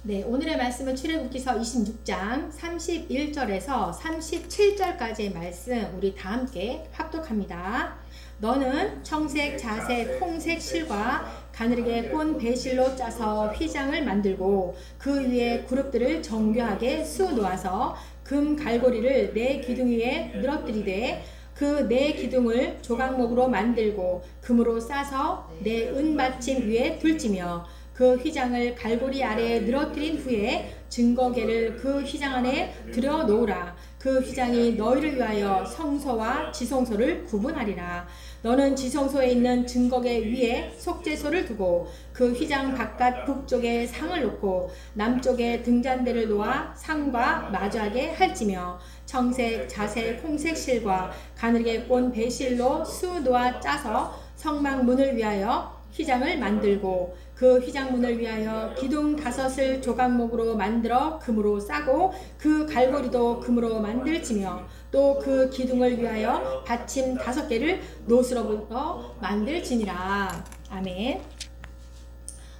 네, 오늘의 말씀은 출애굽기서 26장 31절에서 37절까지의 말씀 우리 다 함께 합독합니다. 너는 청색, 자색, 홍색 실과 가느리게 꼰 배실로 짜서 휘장을 만들고 그 위에 그룹들을 정교하게 수어 놓아서 금 갈고리를 네 기둥 위에 늘어뜨리되 그 네 기둥을 조각목으로 만들고 금으로 싸서 네 은받침 위에 둘지며 그 휘장을 갈고리 아래에 늘어뜨린 후에 증거궤를 그 휘장 안에 들여 놓으라. 그 휘장이 너희를 위하여 성소와 지성소를 구분하리라. 너는 지성소에 있는 증거궤 위에 속죄소를 두고 그 휘장 바깥 북쪽에 상을 놓고 남쪽에 등잔대를 놓아 상과 마주하게 할지며 청색, 자색, 홍색 실과 가느리게 꼰 배실로 수 놓아 짜서 성막문을 위하여 휘장을 만들고 그 휘장문을 위하여 기둥 5을 조각목으로 만들어 금으로 싸고 그 갈고리도 금으로 만들지며 또 그 기둥을 위하여 받침 5개를 노스로부터 만들지니라. 아멘.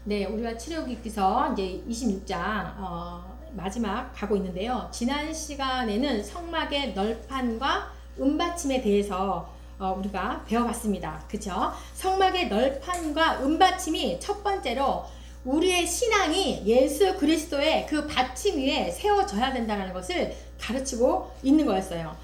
네, 우리가 출애굽기서 이제 26장 마지막 가고 있는데요. 지난 시간에는 성막의 널판과 은받침에 대해서 우리가 배워봤습니다. 그쵸? 성막의 널판과 은받침이 첫 번째로 우리의 신앙이 예수 그리스도의 그 받침 위에 세워져야 된다는 것을 가르치고 있는 거였어요.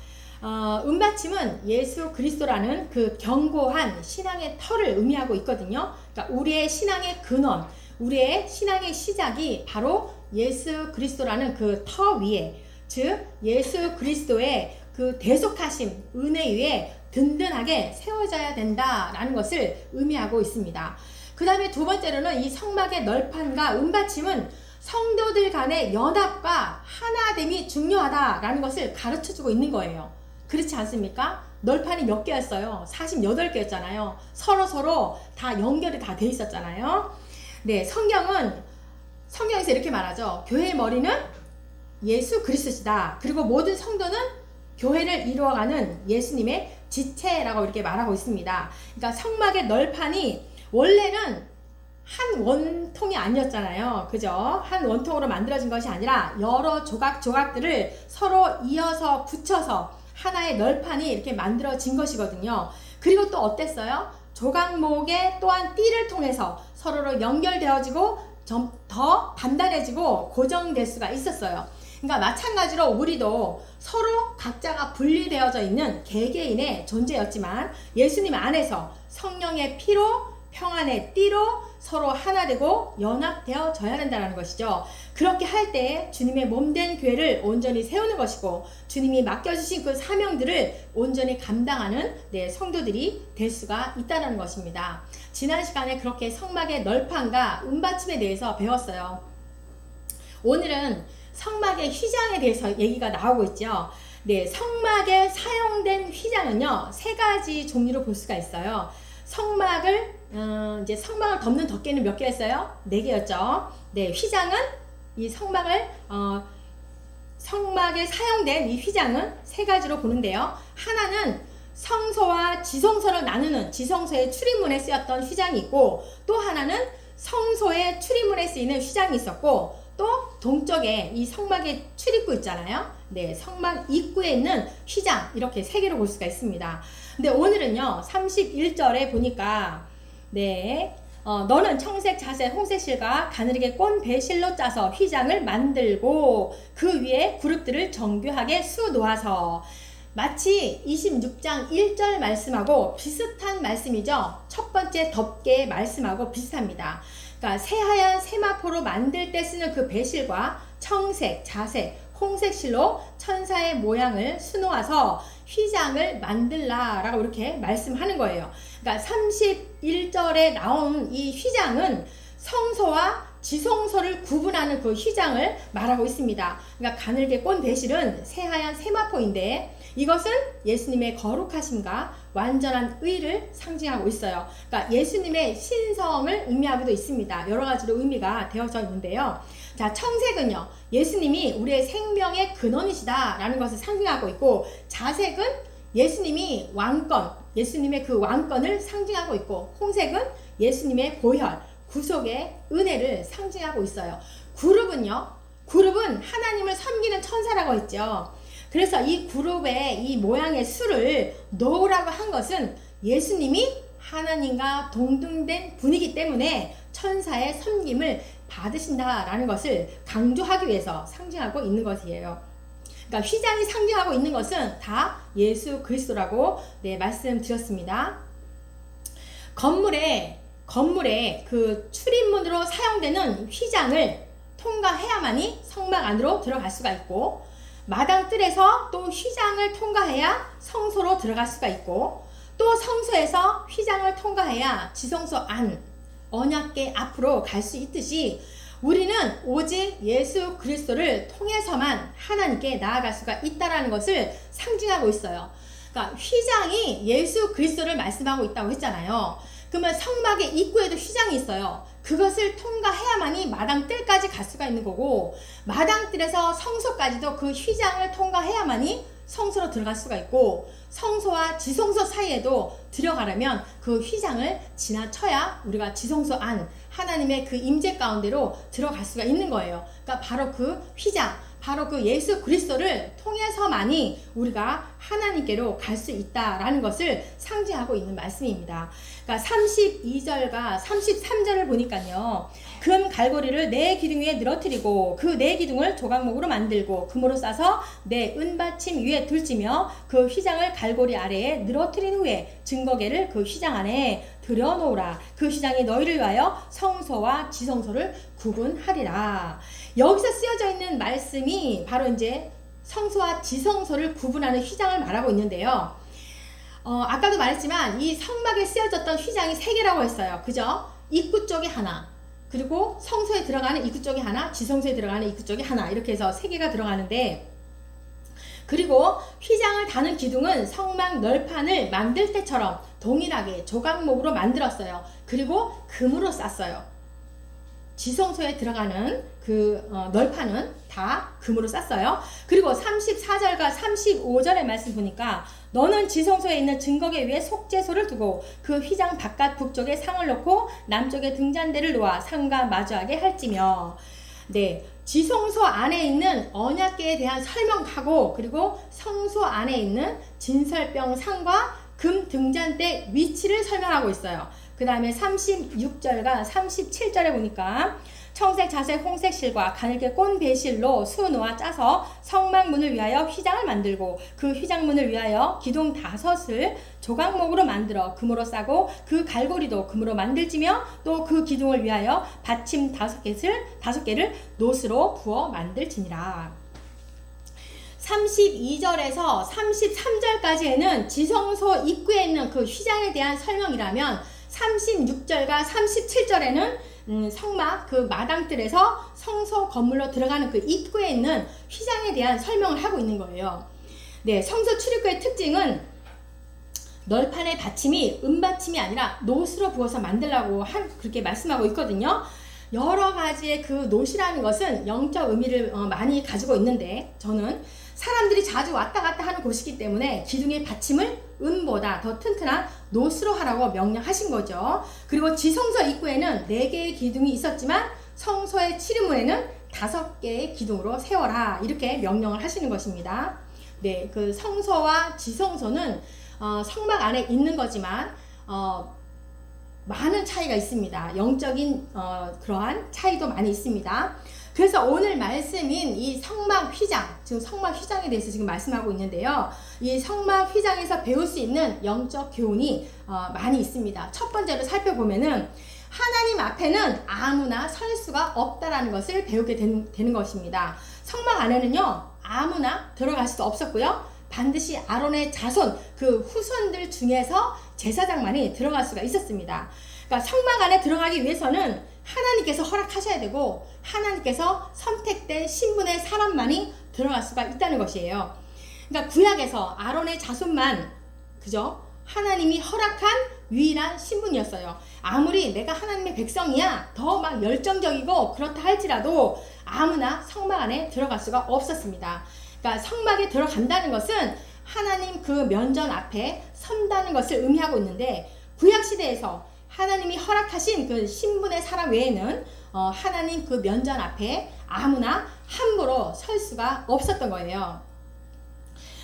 은받침은 예수 그리스도라는 그 견고한 신앙의 터를 의미하고 있거든요. 그러니까 우리의 신앙의 근원, 우리의 신앙의 시작이 바로 예수 그리스도라는 그 터 위에, 즉 예수 그리스도의 그 대속하심, 은혜 위에 든든하게 세워져야 된다라는 것을 의미하고 있습니다. 그 다음에 두 번째로는 이 성막의 널판과 은받침은 성도들 간의 연합과 하나됨이 중요하다라는 것을 가르쳐주고 있는 거예요. 그렇지 않습니까? 널판이 몇 개였어요? 48개였잖아요. 서로 다 연결이 다 돼 있었잖아요. 네, 성경에서 이렇게 말하죠. 교회의 머리는 예수 그리스도시다. 그리고 모든 성도는 교회를 이루어가는 예수님의 지체라고 이렇게 말하고 있습니다. 그러니까 성막의 널판이 원래는 한 원통이 아니었잖아요. 그죠? 한 원통으로 만들어진 것이 아니라 여러 조각들을 서로 이어서 붙여서 하나의 널판이 이렇게 만들어진 것이거든요. 그리고 또 어땠어요? 조각목에 또한 띠를 통해서 서로로 연결되어지고 좀 더 단단해지고 고정될 수가 있었어요. 그러니까 마찬가지로 우리도 서로 각자가 분리되어져 있는 개개인의 존재였지만 예수님 안에서 성령의 피로 평안의 띠로 서로 하나 되고 연합되어져야 된다는 것이죠. 그렇게 할 때 주님의 몸된 교회를 온전히 세우는 것이고 주님이 맡겨주신 그 사명들을 온전히 감당하는 성도들이 될 수가 있다는 것입니다. 지난 시간에 그렇게 성막의 널판과 은받침에 대해서 배웠어요. 오늘은 성막의 휘장에 대해서 얘기가 나오고 있죠. 네, 성막에 사용된 휘장은요, 3가지 종류로 볼 수가 있어요. 성막을 덮는 덮개는 몇 개였어요? 4개였죠. 네, 휘장은 이 성막에 사용된 이 휘장은 3가지로 보는데요. 하나는 성소와 지성소를 나누는 지성소의 출입문에 쓰였던 휘장이 있고, 또 하나는 성소의 출입문에 쓰이는 휘장이 있었고, 또 동쪽에 이 성막의 출입구 있잖아요. 네, 성막 입구에 있는 휘장, 이렇게 3개로 볼 수가 있습니다. 근데 오늘은요, 31절에 보니까 너는 청색, 자색, 홍색 실과 가느리게 꼰 배실로 짜서 휘장을 만들고 그 위에 그룹들을 정교하게 수 놓아서, 마치 26장 1절 말씀하고 비슷한 말씀이죠. 첫 번째 덮개 말씀하고 비슷합니다. 그러니까 새하얀 세마포로 만들 때 쓰는 그 배실과 청색, 자색, 홍색 실로 천사의 모양을 수놓아서 휘장을 만들라라고 이렇게 말씀하는 거예요. 그러니까 31절에 나온 이 휘장은 성소와 지성소를 구분하는 그 휘장을 말하고 있습니다. 그러니까 가늘게 꼰 배실은 새하얀 세마포인데 이것은 예수님의 거룩하심과 완전한 의를 상징하고 있어요. 그러니까 예수님의 신성을 의미하기도 있습니다. 여러 가지로 의미가 되어져 있는데요. 자, 청색은요, 예수님이 우리의 생명의 근원이시다 라는 것을 상징하고 있고, 자색은 예수님이 왕권, 예수님의 그 왕권을 상징하고 있고, 홍색은 예수님의 보혈, 구속의 은혜를 상징하고 있어요. 그룹은 하나님을 섬기는 천사라고 했죠. 그래서 이 그룹에 이 모양의 수를 넣으라고 한 것은 예수님이 하나님과 동등된 분이기 때문에 천사의 섬김을 받으신다라는 것을 강조하기 위해서 상징하고 있는 것이에요. 그러니까 휘장이 상징하고 있는 것은 다 예수 그리스도라고 말씀드렸습니다. 건물에 그 출입문으로 사용되는 휘장을 통과해야만이 성막 안으로 들어갈 수가 있고, 마당 뜰에서 또 휘장을 통과해야 성소로 들어갈 수가 있고, 또 성소에서 휘장을 통과해야 지성소 안 언약궤 앞으로 갈 수 있듯이 우리는 오직 예수 그리스도를 통해서만 하나님께 나아갈 수가 있다는 것을 상징하고 있어요. 그러니까 휘장이 예수 그리스도를 말씀하고 있다고 했잖아요. 그러면 성막의 입구에도 휘장이 있어요. 그것을 통과해야만이 마당뜰까지 갈 수가 있는 거고, 마당뜰에서 성소까지도 그 휘장을 통과해야만이 성소로 들어갈 수가 있고, 성소와 지성소 사이에도 들어가려면 그 휘장을 지나쳐야 우리가 지성소 안 하나님의 그 임재 가운데로 들어갈 수가 있는 거예요. 그러니까 바로 그 휘장, 바로 그 예수 그리스도를 통해서만이 우리가 하나님께로 갈 수 있다라는 것을 상징하고 있는 말씀입니다. 그러니까 32절과 33절을 보니까요, 금 갈고리를 네 기둥 위에 늘어뜨리고 그 네 기둥을 조각목으로 만들고 금으로 싸서 네 은받침 위에 둘지며 그 휘장을 갈고리 아래에 늘어뜨린 후에 증거궤를 그 휘장 안에 들여놓으라. 그 휘장이 너희를 위하여 성소와 지성소를 구분하리라. 여기서 쓰여져 있는 말씀이 바로 이제 성소와 지성소를 구분하는 휘장을 말하고 있는데요. 아까도 말했지만 이 성막에 쓰여졌던 휘장이 3개라고 했어요. 그죠? 입구 쪽에 하나, 그리고 성소에 들어가는 입구 쪽에 하나, 지성소에 들어가는 입구 쪽에 하나, 이렇게 해서 3개가 들어가는데, 그리고 휘장을 다는 기둥은 성막 널판을 만들 때처럼 동일하게 조각목으로 만들었어요. 그리고 금으로 쌌어요. 지성소에 들어가는 그 널판은 다 금으로 쌌어요. 그리고 34절과 35절의 말씀 보니까 너는 지성소에 있는 증거궤 위에 속죄소를 두고 그 휘장 바깥 북쪽에 상을 놓고 남쪽에 등잔대를 놓아 상과 마주하게 할지며, 지성소 안에 있는 언약궤에 대한 설명하고, 그리고 성소 안에 있는 진설병 상과 금 등잔대 위치를 설명하고 있어요. 그 다음에 36절과 37절에 보니까 청색, 자색, 홍색 실과 가늘게 꼰 배실로 수놓아 짜서 성막문을 위하여 휘장을 만들고 그 휘장문을 위하여 기둥 5을 조각목으로 만들어 금으로 싸고 그 갈고리도 금으로 만들지며 또 그 기둥을 위하여 받침 5개를 노스로 부어 만들지니라. 32절에서 33절까지에는 지성소 입구에 있는 그 휘장에 대한 설명이라면 36절과 37절에는 성막 그 마당뜰에서 성소 건물로 들어가는 그 입구에 있는 휘장에 대한 설명을 하고 있는 거예요. 성소 출입구의 특징은 널판의 받침이 은받침이 아니라 노스로 부어서 만들라고 그렇게 말씀하고 있거든요. 여러 가지의 그 노시라는 것은 영적 의미를 많이 가지고 있는데, 저는 사람들이 자주 왔다 갔다 하는 곳이기 때문에 기둥의 받침을 은보다 더 튼튼한 노스로 하라고 명령하신 거죠. 그리고 지성소 입구에는 4개의 기둥이 있었지만 성소의 출입문에는 5개의 기둥으로 세워라, 이렇게 명령을 하시는 것입니다. 그 성소와 지성소는 성막 안에 있는 거지만 많은 차이가 있습니다. 영적인 그러한 차이도 많이 있습니다. 그래서 오늘 말씀인 이 성막 휘장, 지금 성막 휘장에 대해서 지금 말씀하고 있는데요. 이 성막 휘장에서 배울 수 있는 영적 교훈이 많이 있습니다. 첫 번째로 살펴보면은 하나님 앞에는 아무나 설 수가 없다라는 것을 배우게 되는 것입니다. 성막 안에는요, 아무나 들어갈 수도 없었고요. 반드시 아론의 자손, 그 후손들 중에서 제사장만이 들어갈 수가 있었습니다. 그러니까 성막 안에 들어가기 위해서는 하나님께서 허락하셔야 되고 하나님께서 선택된 신분의 사람만이 들어갈 수가 있다는 것이에요. 그러니까 구약에서 아론의 자손만, 그죠? 하나님이 허락한 유일한 신분이었어요. 아무리 내가 하나님의 백성이야 더 막 열정적이고 그렇다 할지라도 아무나 성막 안에 들어갈 수가 없었습니다. 그러니까 성막에 들어간다는 것은 하나님 그 면전 앞에 선다는 것을 의미하고 있는데, 구약시대에서 하나님이 허락하신 그 신분의 사람 외에는 하나님 그 면전 앞에 아무나 함부로 설 수가 없었던 거예요.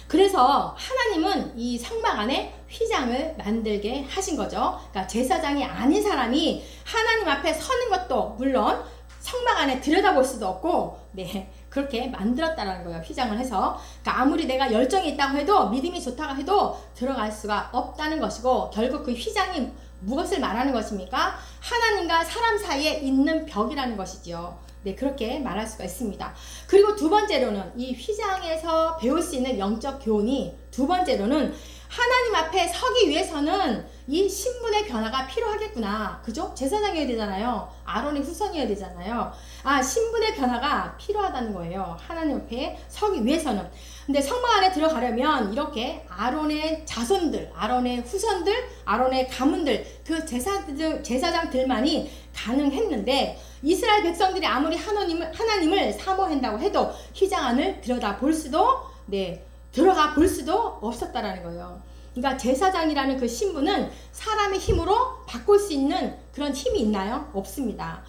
그래서 하나님은 이 성막 안에 휘장을 만들게 하신 거죠. 그러니까 제사장이 아닌 사람이 하나님 앞에 서는 것도 물론 성막 안에 들여다볼 수도 없고, 네, 그렇게 만들었다라는 거예요. 휘장을 해서. 그러니까 아무리 내가 열정이 있다고 해도, 믿음이 좋다고 해도 들어갈 수가 없다는 것이고, 결국 그 휘장이 무엇을 말하는 것입니까? 하나님과 사람 사이에 있는 벽이라는 것이지요. 네, 그렇게 말할 수가 있습니다. 그리고 두 번째로는 이 휘장에서 배울 수 있는 영적 교훈이, 두 번째로는 하나님 앞에 서기 위해서는 이 신분의 변화가 필요하겠구나. 그죠? 제사장이어야 되잖아요. 아론의 후손이어야 되잖아요. 신분의 변화가 필요하다는 거예요. 하나님 앞에 서기 위해서는. 근데 성막 안에 들어가려면 이렇게 아론의 자손들, 아론의 후손들, 아론의 가문들, 그 제사장들만이 가능했는데, 이스라엘 백성들이 아무리 하나님을 사모한다고 해도 휘장 안을 들여다 볼 수도, 들어가 볼 수도 없었다라는 거예요. 그러니까 제사장이라는 그 신분은 사람의 힘으로 바꿀 수 있는 그런 힘이 있나요? 없습니다.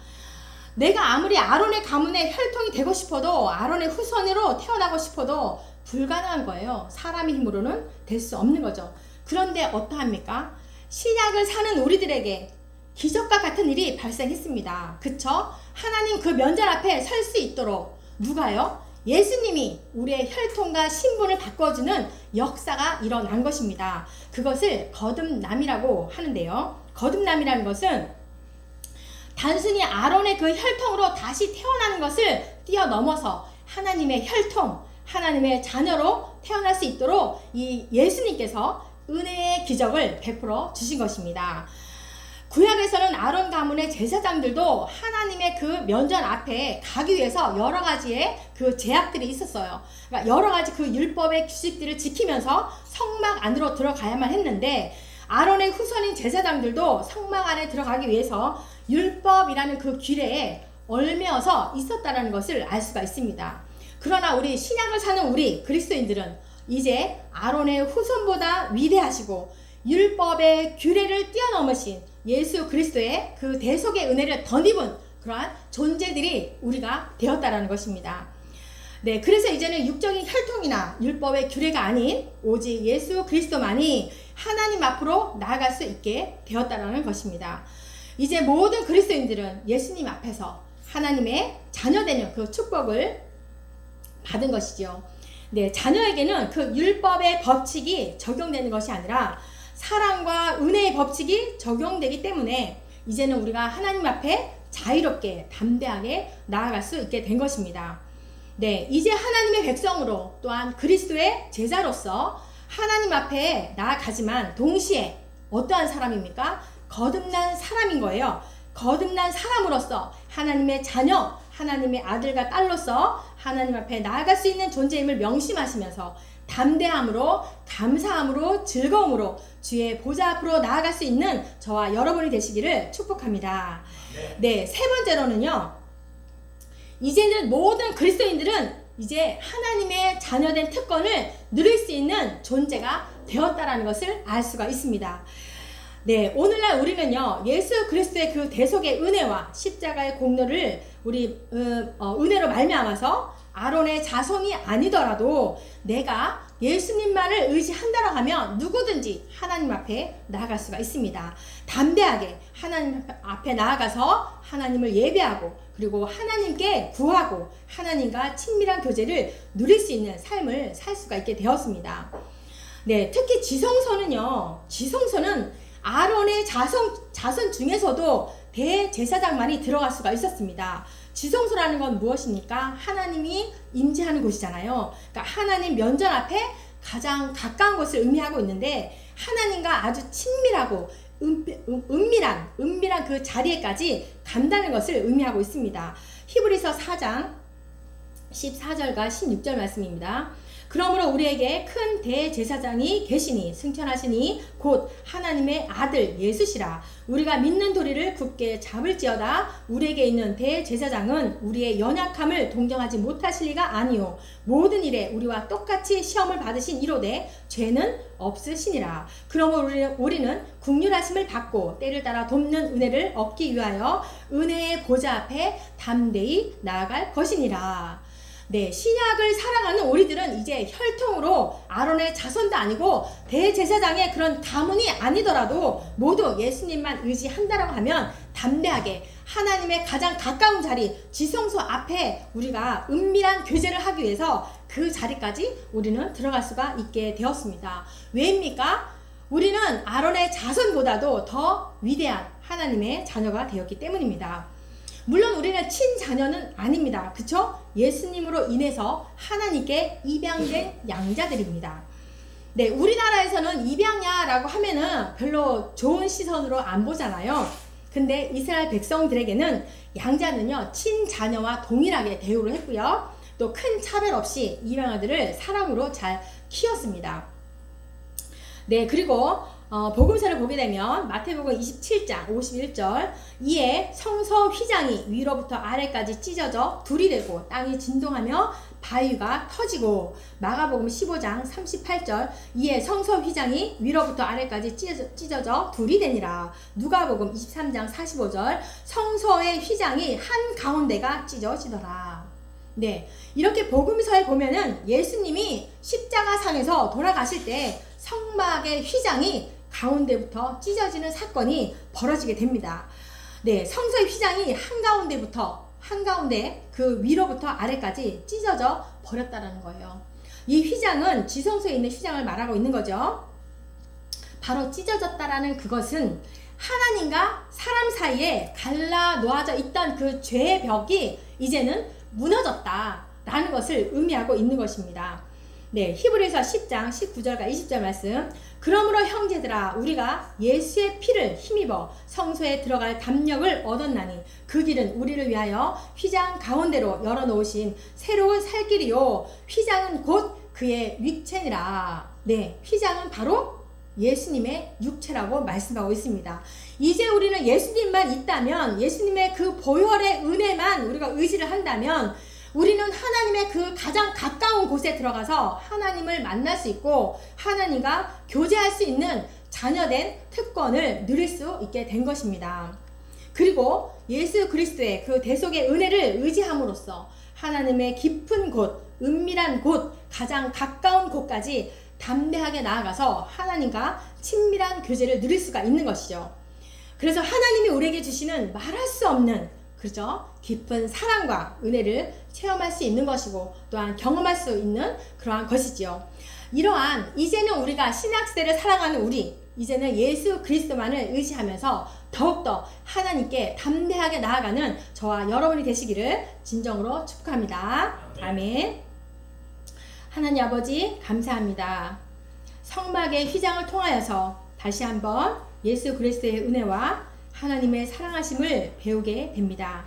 내가 아무리 아론의 가문의 혈통이 되고 싶어도, 아론의 후손으로 태어나고 싶어도 불가능한 거예요. 사람의 힘으로는 될 수 없는 거죠. 그런데 어떠합니까? 신약을 사는 우리들에게 기적과 같은 일이 발생했습니다. 그쵸? 하나님 그 면전 앞에 설 수 있도록 누가요? 예수님이 우리의 혈통과 신분을 바꿔주는 역사가 일어난 것입니다. 그것을 거듭남이라고 하는데요. 거듭남이라는 것은 단순히 아론의 그 혈통으로 다시 태어나는 것을 뛰어넘어서 하나님의 혈통, 하나님의 자녀로 태어날 수 있도록 이 예수님께서 은혜의 기적을 베풀어 주신 것입니다. 구약에서는 아론 가문의 제사장들도 하나님의 그 면전 앞에 가기 위해서 여러 가지의 그 제약들이 있었어요. 그러니까 여러 가지 그 율법의 규칙들을 지키면서 성막 안으로 들어가야만 했는데, 아론의 후손인 제사장들도 성막 안에 들어가기 위해서 율법이라는 그 규례에 얽매여서 있었다는 것을 알 수가 있습니다. 그러나 우리 신약을 사는 우리 그리스도인들은 이제 아론의 후손보다 위대하시고 율법의 규례를 뛰어넘으신 예수 그리스도의 그 대속의 은혜를 덧입은 그러한 존재들이 우리가 되었다라는 것입니다. 네, 그래서 이제는 육적인 혈통이나 율법의 규례가 아닌 오직 예수 그리스도만이 하나님 앞으로 나아갈 수 있게 되었다라는 것입니다. 이제 모든 그리스도인들은 예수님 앞에서 하나님의 자녀되는 그 축복을 받은 것이죠. 네, 자녀에게는 그 율법의 법칙이 적용되는 것이 아니라 사랑과 은혜의 법칙이 적용되기 때문에 이제는 우리가 하나님 앞에 자유롭게 담대하게 나아갈 수 있게 된 것입니다. 네, 이제 하나님의 백성으로 또한 그리스도의 제자로서 하나님 앞에 나아가지만 동시에 어떠한 사람입니까? 거듭난 사람인 거예요. 거듭난 사람으로서 하나님의 자녀, 하나님의 아들과 딸로서 하나님 앞에 나아갈 수 있는 존재임을 명심하시면서 담대함으로, 감사함으로, 즐거움으로 주의 보좌 앞으로 나아갈 수 있는 저와 여러분이 되시기를 축복합니다. 네, 세 번째로는요, 이제는 모든 그리스도인들은 이제 하나님의 자녀된 특권을 누릴 수 있는 존재가 되었다라는 것을 알 수가 있습니다. 네, 오늘날 우리는요, 예수 그리스도의 그 대속의 은혜와 십자가의 공로를 우리 은혜로 말미암아서 아론의 자손이 아니더라도 내가 예수님만을 의지한다고 하면 누구든지 하나님 앞에 나아갈 수가 있습니다. 담대하게 하나님 앞에 나아가서 하나님을 예배하고 그리고 하나님께 구하고 하나님과 친밀한 교제를 누릴 수 있는 삶을 살 수가 있게 되었습니다. 네, 특히 지성소는 아론의 자손 중에서도 대제사장만이 들어갈 수가 있었습니다. 지성소라는 건 무엇입니까? 하나님이 임재하는 곳이잖아요. 그러니까 하나님 면전 앞에 가장 가까운 곳을 의미하고 있는데 하나님과 아주 친밀하고 은밀한 그 자리에까지 간다는 것을 의미하고 있습니다. 히브리서 4장 14절과 16절 말씀입니다. 그러므로 우리에게 큰 대제사장이 계시니 승천하시니 곧 하나님의 아들 예수시라. 우리가 믿는 도리를 굳게 잡을지어다. 우리에게 있는 대제사장은 우리의 연약함을 동정하지 못하실 리가 아니요 모든 일에 우리와 똑같이 시험을 받으신 이로되 죄는 없으시니라. 그러므로 우리는 긍휼하심을 받고 때를 따라 돕는 은혜를 얻기 위하여 은혜의 보좌 앞에 담대히 나아갈 것이니라. 네, 신약을 살아가는 우리들은 이제 혈통으로 아론의 자손도 아니고 대제사장의 그런 가문이 아니더라도 모두 예수님만 의지한다라고 하면 담대하게 하나님의 가장 가까운 자리 지성소 앞에 우리가 은밀한 교제를 하기 위해서 그 자리까지 우리는 들어갈 수가 있게 되었습니다. 왜입니까? 우리는 아론의 자손보다도 더 위대한 하나님의 자녀가 되었기 때문입니다. 물론 우리는 친자녀는 아닙니다. 그쵸? 예수님으로 인해서 하나님께 입양된 양자들입니다. 네, 우리나라에서는 입양야라고 하면은 별로 좋은 시선으로 안 보잖아요. 근데 이스라엘 백성들에게는 양자는요, 친자녀와 동일하게 대우를 했고요. 또 큰 차별 없이 입양아들을 사랑으로 잘 키웠습니다. 네, 그리고 복음서를 보게 되면 마태복음 27장 51절 이에 성서 휘장이 위로부터 아래까지 찢어져 둘이 되고 땅이 진동하며 바위가 터지고 마가복음 15장 38절 이에 성서 휘장이 위로부터 아래까지 찢어져 둘이 되니라. 누가복음 23장 45절 성서의 휘장이 한가운데가 찢어지더라. 네, 이렇게 복음서에 보면은 예수님이 십자가상에서 돌아가실 때 성막의 휘장이 가운데부터 찢어지는 사건이 벌어지게 됩니다. 네, 성서의 휘장이 한가운데 그 위로부터 아래까지 찢어져 버렸다라는 거예요. 이 휘장은 지성소에 있는 휘장을 말하고 있는 거죠. 바로 찢어졌다라는 그것은 하나님과 사람 사이에 갈라 놓아져 있던 그 죄의 벽이 이제는 무너졌다라는 것을 의미하고 있는 것입니다. 네, 히브리서 10장 19절과 20절 말씀. 그러므로 형제들아 우리가 예수의 피를 힘입어 성소에 들어갈 담력을 얻었나니 그 길은 우리를 위하여 휘장 가운데로 열어놓으신 새로운 살 길이요 휘장은 곧 그의 육체니라. 네, 휘장은 바로 예수님의 육체라고 말씀하고 있습니다. 이제 우리는 예수님만 있다면, 예수님의 그 보혈의 은혜만 우리가 의지를 한다면 우리는 하나님의 그 가장 가까운 곳에 들어가서 하나님을 만날 수 있고 하나님과 교제할 수 있는 자녀된 특권을 누릴 수 있게 된 것입니다. 그리고 예수 그리스도의 그 대속의 은혜를 의지함으로써 하나님의 깊은 곳, 은밀한 곳, 가장 가까운 곳까지 담대하게 나아가서 하나님과 친밀한 교제를 누릴 수가 있는 것이죠. 그래서 하나님이 우리에게 주시는 말할 수 없는, 그렇죠? 깊은 사랑과 은혜를 체험할 수 있는 것이고 또한 경험할 수 있는 그러한 것이지요. 이러한 이제는 우리가 신약시대를 살아가는 우리, 이제는 예수 그리스도만을 의지하면서 더욱더 하나님께 담대하게 나아가는 저와 여러분이 되시기를 진정으로 축복합니다. 아멘. 하나님 아버지 감사합니다. 성막의 휘장을 통하여서 다시 한번 예수 그리스도의 은혜와 하나님의 사랑하심을 배우게 됩니다.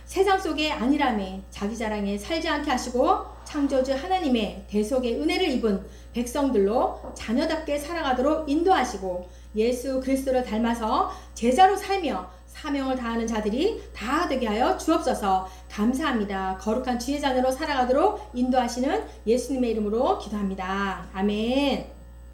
세상 속에 안일함에 자기 자랑에 살지 않게 하시고 창조주 하나님의 대속의 은혜를 입은 백성들로 자녀답게 살아가도록 인도하시고 예수 그리스도를 닮아서 제자로 살며 사명을 다하는 자들이 다 되게 하여 주옵소서. 감사합니다. 거룩한 주의 자녀로 살아가도록 인도하시는 예수님의 이름으로 기도합니다. 아멘.